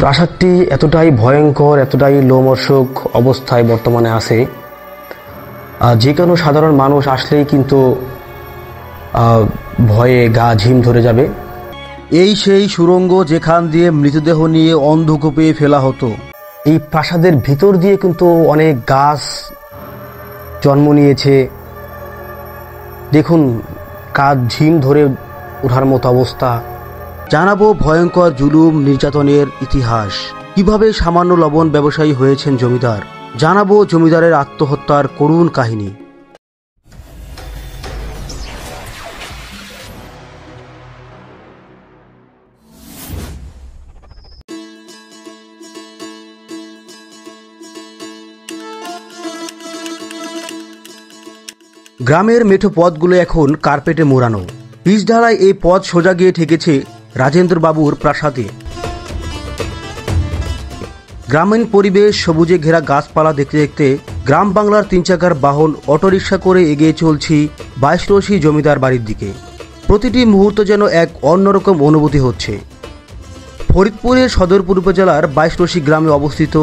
প্রাসাদটি এতটাই ভয়ঙ্কর, এতটাই লোমহর্ষক অবস্থায় বর্তমানে আছে, যে কোনো সাধারণ মানুষ আসলেই কিন্তু ভয়ে গা ঝিম ধরে যাবে। এই সেই সুড়ঙ্গ যেখান দিয়ে মৃতদেহ নিয়ে অন্ধকূপে ফেলা হতো। এই প্রাসাদের ভিতর দিয়ে কিন্তু অনেক গাছ জন্ম নিয়েছে। দেখুন, গা ঝিম ধরে ওঠার মতো অবস্থা। জানাবো ভয়ঙ্কর জুলুম নির্যাতনের ইতিহাস, কিভাবে সামান্য লবণ ব্যবসায়ী হয়েছেন জমিদার। জানাবো জমিদারের আত্মহত্যার করুণ কাহিনী। গ্রামের মেঠো পথগুলো এখন কার্পেটে মোড়ানো। পিচ ঢালাই এই পথ সোজা গিয়ে ঠেকেছে রাজেন্দ্রবাবুর প্রাসাদে। গ্রামীণ পরিবেশ, সবুজে ঘেরা গাছপালা দেখতে দেখতে গ্রাম বাংলার 3 চাকার বাহন অটোরিকশা করে এগিয়ে চলছি বাইশরশি জমিদার বাড়ির দিকে। প্রতিটি মুহূর্ত যেন এক অন্যরকম অনুভূতি হচ্ছে। ফরিদপুরের সদরপুর উপজেলার বাইশরশি গ্রামে অবস্থিত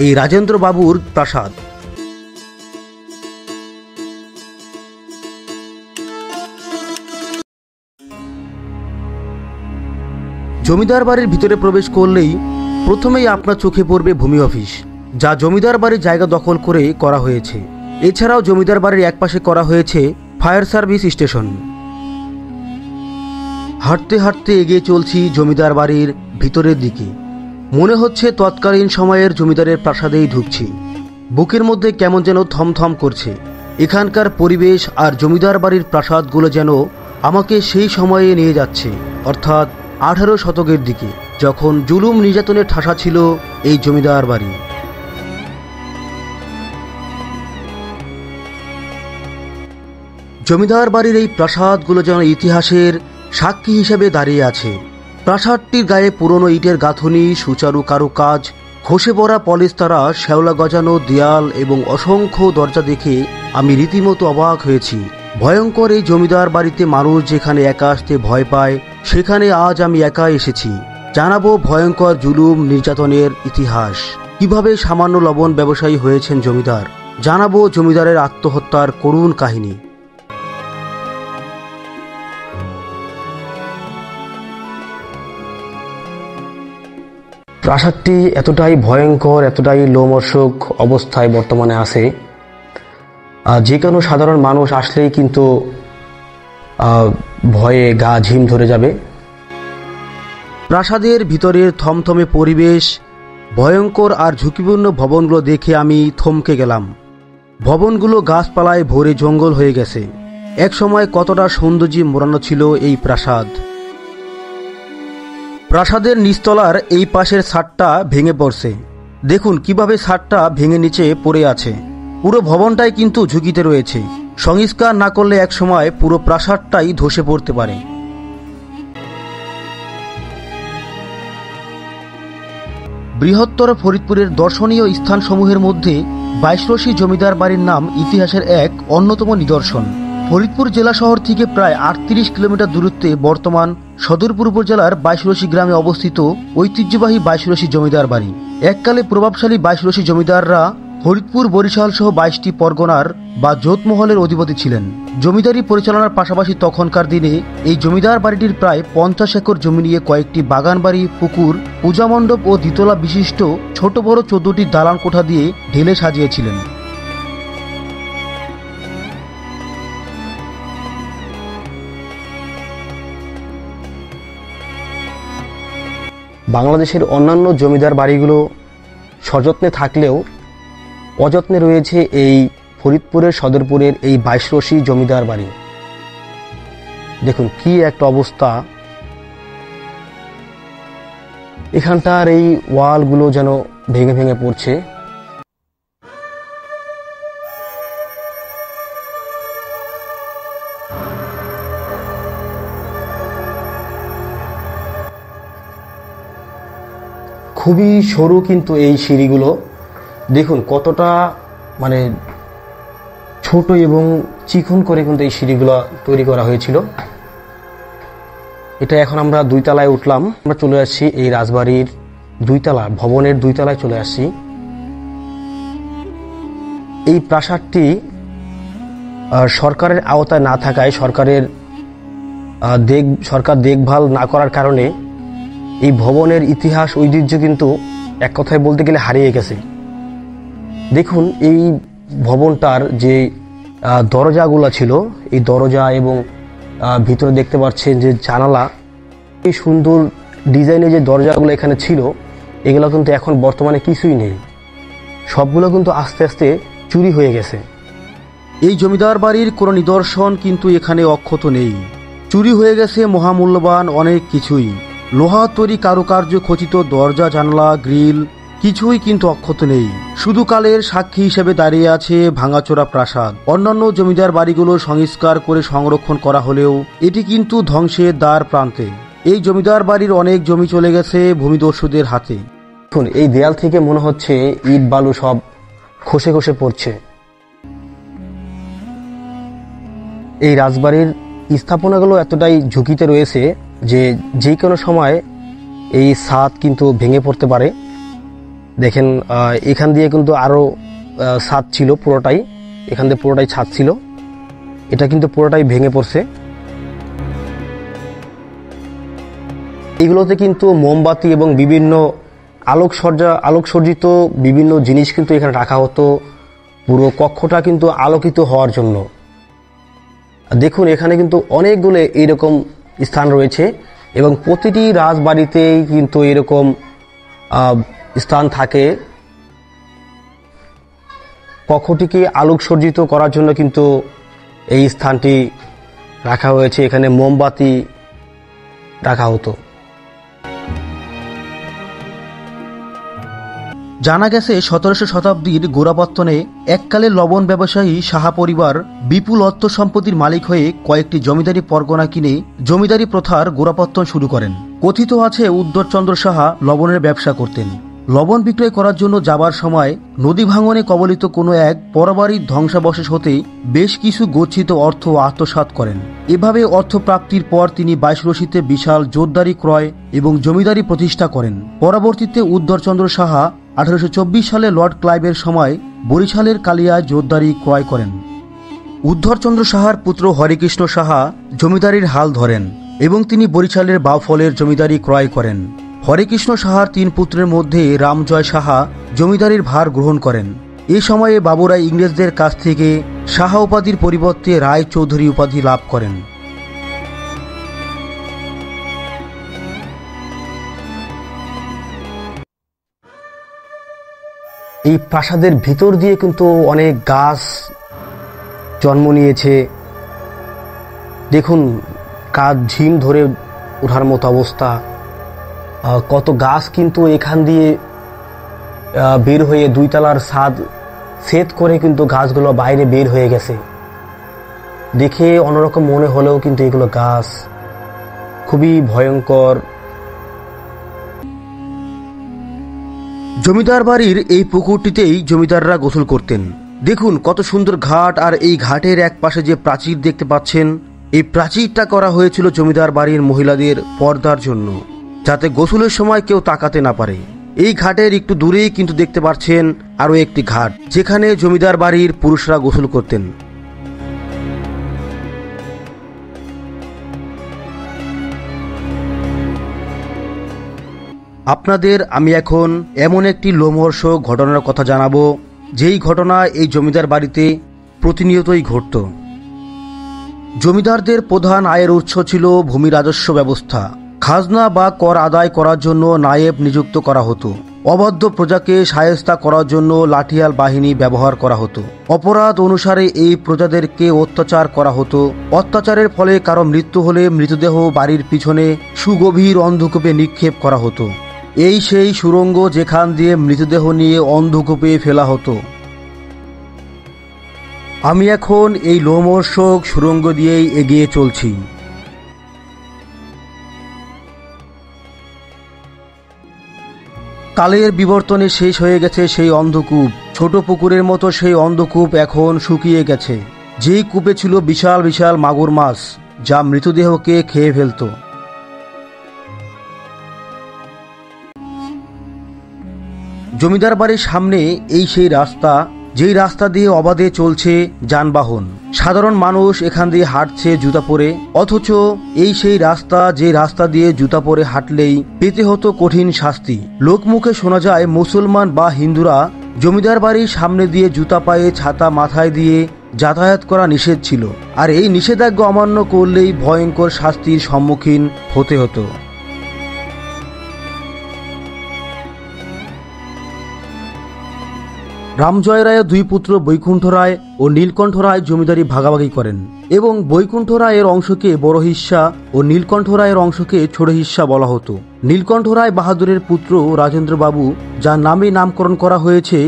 এই রাজেন্দ্রবাবুর প্রাসাদ। জমিদার বাড়ির ভিতরে প্রবেশ করলেই প্রথমেই আপনার চোখে পড়বে ভূমি অফিস, যা জমিদার বাড়ির জায়গা দখল করে করা হয়েছে। এছাড়াও জমিদার বাড়ির একপাশে করা হয়েছে ফায়ার সার্ভিস স্টেশন। হাঁটতে হাঁটতে এগিয়ে চলছি জমিদার বাড়ির ভিতরের দিকে। মনে হচ্ছে তৎকালীন সময়ের জমিদারের প্রাসাদেই ঢুকছি। বুকের মধ্যে কেমন যেন থমথম করছে। এখানকার পরিবেশ আর জমিদার বাড়ির প্রাসাদগুলো যেন আমাকে সেই সময়ে নিয়ে যাচ্ছে, অর্থাৎ 18 শতকের দিকে, যখন জুলুম নির্যাতনের ঠাসা ছিল এই জমিদার বাড়ি। জমিদার বাড়ির এই প্রাসাদগুলো যেন ইতিহাসের সাক্ষী হিসেবে দাঁড়িয়ে আছে। প্রাসাদটির গায়ে পুরনো ইটের গাঁথনি, সুচারু কারুকাজ, খসে পড়া পলেস্তারা, শ্যাওলা গজানো দেয়াল এবং অসংখ্য দরজা দেখে আমি রীতিমতো অবাক হয়েছি। ভয়ঙ্কর এই জমিদার বাড়িতে মানুষ যেখানে একা আসতে ভয় পায়, সেখানে আজ আমি একা এসেছি। জানাবো ভয়ঙ্কর জুলুম নির্যাতনের ইতিহাস, কিভাবে সামান্য লবণ ব্যবসায়ী হয়েছেন জমিদার। জানাবো জমিদারের আত্মহত্যার করুণ কাহিনী। প্রাসাদটি এতটাই ভয়ঙ্কর, এতটাই লোমহর্ষক অবস্থায় বর্তমানে আছে, যে কোনো সাধারণ মানুষ আসলেই কিন্তু ভয়ে গা ঝিম ধরে যাবে। প্রাসাদের ভিতরের থমথমে পরিবেশ, ভয়ঙ্কর আর ঝুঁকিপূর্ণ ভবনগুলো দেখে আমি থমকে গেলাম। ভবনগুলো গাছপালায় ভরে জঙ্গল হয়ে গেছে। একসময় কতটা সৌন্দর্যে মোড়ানো ছিল এই প্রাসাদ। প্রাসাদের নিচতলার এই পাশের ছাদটা ভেঙে পড়ছে। দেখুন কিভাবে ছাদটা ভেঙে নিচে পড়ে আছে। পুরো ভবনটাই কিন্তু ঝুঁকিতে রয়েছে। সংস্কার না করলে একসময় পুরো প্রাসাদটাই ধসে পড়তে পারে। বৃহত্তর ফরিদপুরের দর্শনীয় স্থানসমূহের মধ্যে বাইশরশি জমিদার বাড়ির নাম ইতিহাসের এক অন্যতম নিদর্শন। ফরিদপুর জেলা শহর থেকে প্রায় 38 কিলোমিটার দূরত্বে বর্তমান সদরপুর উপজেলার বাইশরশি গ্রামে অবস্থিত ঐতিহ্যবাহী বাইশরশি জমিদার বাড়ি। এককালে প্রভাবশালী বাইশরশি জমিদাররা ফরিদপুর, বরিশাল সহ 22টি পরগনার বা জোতমহলের অধিপতি ছিলেন। জমিদারি পরিচালনার পাশাপাশি তখনকার দিনে এই জমিদার বাড়িটির প্রায় 50 একর জমি নিয়ে কয়েকটি বাগান বাড়ি, পুকুর, পূজা মণ্ডপ ও দ্বিতলা বিশিষ্ট ছোট বড় 14টি দালান কোঠা দিয়ে ঢেলে সাজিয়েছিলেন। বাংলাদেশের অন্যান্য জমিদার বাড়িগুলো সযত্নে থাকলেও অযত্নে রয়েছে এই ফরিদপুরের সদরপুরের এই বাইশরশি জমিদার বাড়ি। দেখুন কি একটা অবস্থা। এখানটার এই ওয়ালগুলো যেন ভেঙে ভেঙে পড়ছে। খুবই সরু কিন্তু এই সিঁড়িগুলো। দেখুন কতটা ছোট এবং চিকন করে কিন্তু এই সিঁড়িগুলো তৈরি করা হয়েছিল। এটা এখন আমরা 2 তলায় উঠলাম। আমরা চলে আসছি এই রাজবাড়ির ভবনের 2 তলায় চলে আসছি। এই প্রাসাদটি সরকারের আওতায় না থাকায় সরকার দেখভাল না করার কারণে এই ভবনের ইতিহাস ঐতিহ্য কিন্তু এক কথায় বলতে গেলে হারিয়ে গেছে। দেখুন এই ভবনটার যে দরজাগুলো ছিল, এই দরজা এবং ভিতরে দেখতে পাচ্ছেন যে জানালা, এই সুন্দর ডিজাইনের যে দরজাগুলো এখানে ছিল এগুলো কিন্তু এখন বর্তমানে কিছুই নেই, সবগুলো কিন্তু আস্তে আস্তে চুরি হয়ে গেছে। এই জমিদার বাড়ির কোনো নিদর্শন কিন্তু এখানে অক্ষত নেই। চুরি হয়ে গেছে মহামূল্যবান অনেক কিছুই। লোহা তৈরি কারুকার্য খচিত দরজা, জানলা, গ্রিল কিছুই কিন্তু অক্ষত নেই। শুধু কালের সাক্ষী হিসেবে দাঁড়িয়ে আছে ভাঙাচোরা প্রাসাদ। অন্যান্য জমিদার বাড়িগুলো সংস্কার করে সংরক্ষণ করা হলেও এটি কিন্তু ধ্বংসের দ্বার প্রান্তে। এই জমিদার বাড়ির অনেক জমি চলে গেছে ভূমিদস্যুদের হাতে। দেখুন এই দেয়াল থেকে মনে হচ্ছে ইট বালু সব খসে খসে পড়ছে। এই রাজবাড়ির স্থাপনাগুলো এতটাই ঝুঁকিতে রয়েছে যে কোনো সময় এই ছাদ কিন্তু ভেঙে পড়তে পারে। দেখেন এখান দিয়ে কিন্তু আরও ছাদ ছিল, এখান দিয়ে পুরোটাই ছাদ ছিল, এটা কিন্তু পুরোটাই ভেঙে পড়ছে। এগুলোতে কিন্তু মোমবাতি এবং বিভিন্ন আলোকসজ্জিত বিভিন্ন জিনিস কিন্তু এখানে রাখা হতো, পুরো কক্ষটা কিন্তু আলোকিত হওয়ার জন্য। দেখুন এখানে কিন্তু অনেকগুলো এইরকম স্থান রয়েছে এবং প্রতিটি রাজবাড়িতেই কিন্তু এরকম স্থান থাকে। কক্ষটিকে আলোকসজ্জিত করার জন্য কিন্তু এই স্থানটি রাখা হয়েছে, এখানে মোমবাতি রাখা হতো। জানা গেছে 17শো শতাব্দীর গোড়াপত্তনে এককালে লবণ ব্যবসায়ী সাহা পরিবার বিপুল অর্থ সম্পত্তির মালিক হয়ে কয়েকটি জমিদারি পরগনা কিনে জমিদারি প্রথার গোড়াপত্তন শুরু করেন। কথিত আছে উদ্ধরচন্দ্র সাহা লবণের ব্যবসা করতেন। লবণ বিক্রয় করার জন্য যাবার সময় নদী ভাঙনে কবলিত কোনো এক পরবাড়ির ধ্বংসাবশেষ হতে বেশ কিছু গচ্ছিত অর্থ আত্মসাৎ করেন। এভাবে অর্থ প্রাপ্তির পর তিনি বাইশরশিতে বিশাল জোরদারি ক্রয় এবং জমিদারি প্রতিষ্ঠা করেন। পরবর্তীতে উদ্ধরচন্দ্র সাহা 1824 সালে লর্ড ক্লাইভের সময় বরিশালের কালিয়ায় জোরদারি ক্রয় করেন। উদ্ধরচন্দ্র সাহার পুত্র হরেকৃষ্ণ সাহা জমিদারির হাল ধরেন এবং তিনি বরিশালের বাউফলের জমিদারি ক্রয় করেন। হরেকৃষ্ণ সাহার 3 পুত্রের মধ্যে রামজয় সাহা জমিদারির ভার গ্রহণ করেন। এ সময়ে বাবুরাই ইংরেজদের কাছ থেকে সাহা উপাধির পরিবর্তে রায় চৌধুরী উপাধি লাভ করেন। এই প্রাসাদের ভিতর দিয়ে কিন্তু অনেক গাছ জন্ম নিয়েছে। দেখুন কাঠ ঝিম ধরে ওঠার মতো অবস্থা, কত গাছ কিন্তু এখান দিয়ে বের হয়ে 2 তলার ছাদ ছেদ করে কিন্তু গাছগুলো বাইরে বের হয়ে গেছে। দেখে অন্যরকম মনে হলেও কিন্তু এগুলো গাছ খুবই ভয়ঙ্কর। জমিদার বাড়ির এই পুকুরটিতেই জমিদাররা গোসল করতেন। দেখুন কত সুন্দর ঘাট, আর এই ঘাটের এক পাশে যে প্রাচীর দেখতে পাচ্ছেন, এই প্রাচীরটা করা হয়েছিল জমিদার বাড়ির মহিলাদের পর্দার জন্য, যাতে গোসলের সময় কেউ তাকাতে না পারে। এই ঘাটের একটু দূরেই কিন্তু দেখতে পাচ্ছেন আরও একটি ঘাট, যেখানে জমিদার বাড়ির পুরুষরা গোসল করতেন। আপনাদের আমি এখন এমন একটি লোমহর্ষক ঘটনার কথা জানাবো, যেই ঘটনা এই জমিদার বাড়িতে প্রতিনিয়তই ঘটত। জমিদারদের প্রধান আয়ের উৎস ছিল ভূমি রাজস্ব ব্যবস্থা। খাজনা বা কর আদায় করার জন্য নায়েব নিযুক্ত করা হতো। অবাধ্য প্রজাকে শায়েস্তা করার জন্য লাঠিয়াল বাহিনী ব্যবহার করা হতো। অপরাধ অনুসারে এই প্রজাদেরকে অত্যাচার করা হতো। অত্যাচারের ফলে কারো মৃত্যু হলে মৃতদেহ বাড়ির পিছনে সুগভীর অন্ধকূপে নিক্ষেপ করা হতো। এই সেই সুড়ঙ্গ যেখান দিয়ে মৃতদেহ নিয়ে অন্ধকূপে ফেলা হতো। আমি এখন এই লোমহর্ষক সুড়ঙ্গ দিয়েই এগিয়ে চলছি। কালের বিবর্তনে শেষ হয়ে গেছে সেই অন্ধকূপ। ছোট পুকুরের মতো সেই অন্ধকূপ এখন শুকিয়ে গেছে। যেই কূপে ছিল বিশাল বিশাল মাগুর মাছ, যা মৃতদেহকে খেয়ে ফেলত। জমিদার বাড়ির সামনে এই সেই রাস্তা, যেই রাস্তা দিয়ে অবাধে চলছে যানবাহন। সাধারণ মানুষ এখান দিয়ে হাঁটছে জুতা পরে, অথচ এই সেই রাস্তা, যে রাস্তা দিয়ে জুতা পরে হাঁটলেই পেতে হতো কঠিন শাস্তি। লোকমুখে শোনা যায় মুসলমান বা হিন্দুরা জমিদার বাড়ির সামনে দিয়ে জুতা পায়ে ছাতা মাথায় দিয়ে যাতায়াত করা নিষেধ ছিল, আর এই নিষেধাজ্ঞা অমান্য করলেই ভয়ঙ্কর শাস্তির সম্মুখীন হতে হতো। রামজয় রায়ের দুই পুত্র বৈকুণ্ঠ রায় ও নীলকণ্ঠ রায় জমিদারি ভাগাভাগি করেন এবং বৈকুণ্ঠ রায়ের অংশকে বড় হিস্সা ও নীলকণ্ঠ রায়ের অংশকে ছোট হিস্সা বলা হতো। নীলকণ্ঠ রায় বাহাদুরের পুত্র রাজেন্দ্র বাবু, যার নামে নামকরণ করা হয়েছে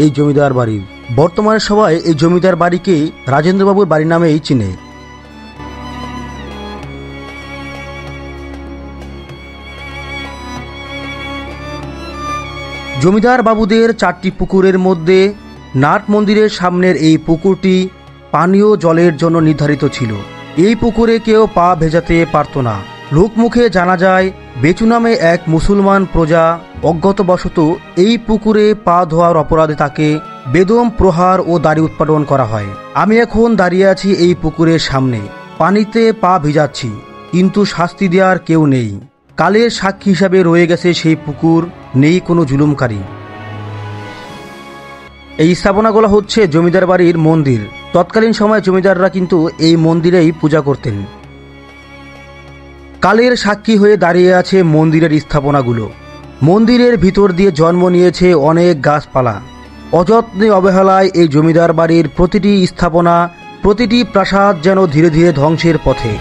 এই জমিদার বাড়ির। বর্তমানে সবাই এই জমিদার বাড়িকে রাজেন্দ্রবাবুর বাড়ি নামেই চিনে। জমিদার বাবুদের 4টি পুকুরের মধ্যে নাট মন্দিরের সামনের এই পুকুরটি পানীয় জলের জন্য নির্ধারিত ছিল। এই পুকুরে কেউ পা ভেজাতে পারত না। লোকমুখে জানা যায় বেচু নামে এক মুসলমান প্রজা অজ্ঞাতবশত এই পুকুরে পা ধোয়ার অপরাধে তাকে বেদম প্রহার ও দাড়ি উৎপাদন করা হয়। আমি এখন দাঁড়িয়ে আছি এই পুকুরের সামনে, পানিতে পা ভিজাচ্ছি, কিন্তু শাস্তি দেওয়ার কেউ নেই। কালের সাক্ষী হিসাবে রয়ে গেছে সেই পুকুর, নেই কোনো জুলুমকারী। এই স্থাপনাগুলো হচ্ছে জমিদার বাড়ির মন্দির। তৎকালীন সময়ে জমিদাররা কিন্তু এই মন্দিরেই পূজা করতেন। কালের সাক্ষী হয়ে দাঁড়িয়ে আছে মন্দিরের স্থাপনাগুলো। মন্দিরের ভিতর দিয়ে জন্ম নিয়েছে অনেক গাছপালা। অযত্নে অবহেলায় এই জমিদার বাড়ির প্রতিটি স্থাপনা, প্রতিটি প্রাসাদ যেন ধীরে ধীরে ধ্বংসের পথে।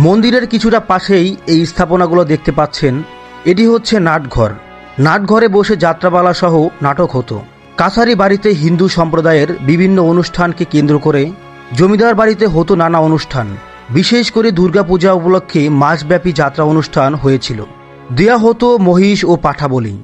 মন্দিরের কিছুটা পাশেই এই স্থাপনাগুলো দেখতে পাচ্ছেন। এটি হচ্ছে নাটঘর। নাটঘরে বসে যাত্রাপালা সহ নাটক হতো। কাছারি বাড়িতে হিন্দু সম্প্রদায়ের বিভিন্ন অনুষ্ঠানকে কেন্দ্র করে জমিদার বাড়িতে হতো নানা অনুষ্ঠান। বিশেষ করে দুর্গাপূজা উপলক্ষে মাসব্যাপী যাত্রা অনুষ্ঠান হয়েছিল। দেয়া হতো মহিষ ও পাঠা বলি।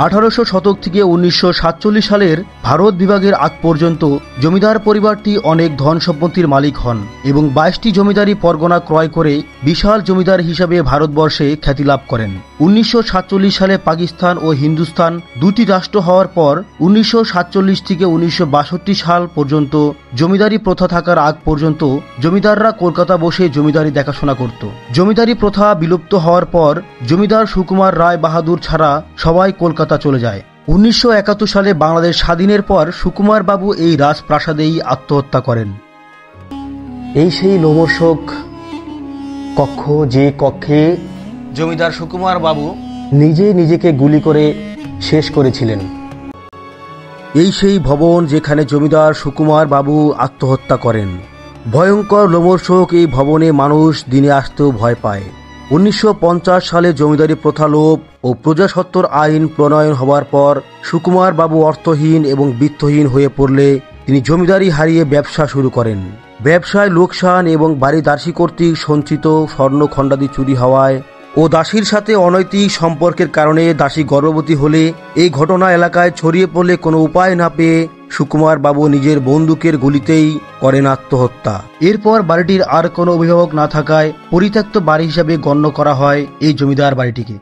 আঠারোশো শতক থেকে 1947 সালের ভারত বিভাগের আগ পর্যন্ত জমিদার পরিবারটি অনেক ধন সম্পত্তির মালিক হন এবং 22টি জমিদারি পরগনা ক্রয় করে বিশাল জমিদার হিসাবে ভারতবর্ষে খ্যাতি লাভ করেন। 1947 সালে পাকিস্তান ও হিন্দুস্তান দুটি রাষ্ট্র হওয়ার পর 1947 থেকে 1962 সাল পর্যন্ত জমিদারি প্রথা থাকার আগ পর্যন্ত জমিদাররা কলকাতা বসে জমিদারি দেখাশোনা করত। জমিদারি প্রথা বিলুপ্ত হওয়ার পর জমিদার সুকুমার রায় বাহাদুর ছাড়া সবাই কলকাতা চলে যায়। 1971 সালে বাংলাদেশ স্বাধীনের পর সুকুমার বাবু এই রাজপ্রাসাদেই আত্মহত্যা করেন। এই সেই লোমর্ষক কক্ষ, যে কক্ষে জমিদার সুকুমার বাবু নিজেকে গুলি করে শেষ করেছিলেন। এই সেই ভবন যেখানে জমিদার সুকুমার বাবু আত্মহত্যা করেন। ভয়ঙ্কর লোমর্ষক এই ভবনে মানুষ দিনে আসতেও ভয় পায়। 1950 সালে জমিদারি প্রথা লোপ ও প্রজাস্বত্বর আইন প্রণয়ন হওয়ার পর সুকুমার বাবু অর্থহীন এবং বিত্তহীন হয়ে পড়লে তিনি জমিদারি হারিয়ে ব্যবসা শুরু করেন। ব্যবসায় লোকসান এবং বাড়ি দাসী কর্তৃক সঞ্চিত স্বর্ণ খণ্ডাদি চুরি হওয়ায় ও দাসীর সাথে অনৈতিক সম্পর্কের কারণে দাসী গর্ভবতী হলে এই ঘটনা এলাকায় ছড়িয়ে পড়লে কোনো উপায় না পেয়ে সুকুমার বাবু নিজের বন্দুকের গুলিতেই করেন আত্মহত্যা। এরপর বাড়িটির আর কোনো অভিভাবক না থাকায় পরিত্যক্ত বাড়ি হিসাবে গণ্য করা হয় এই জমিদার বাড়িটিকে।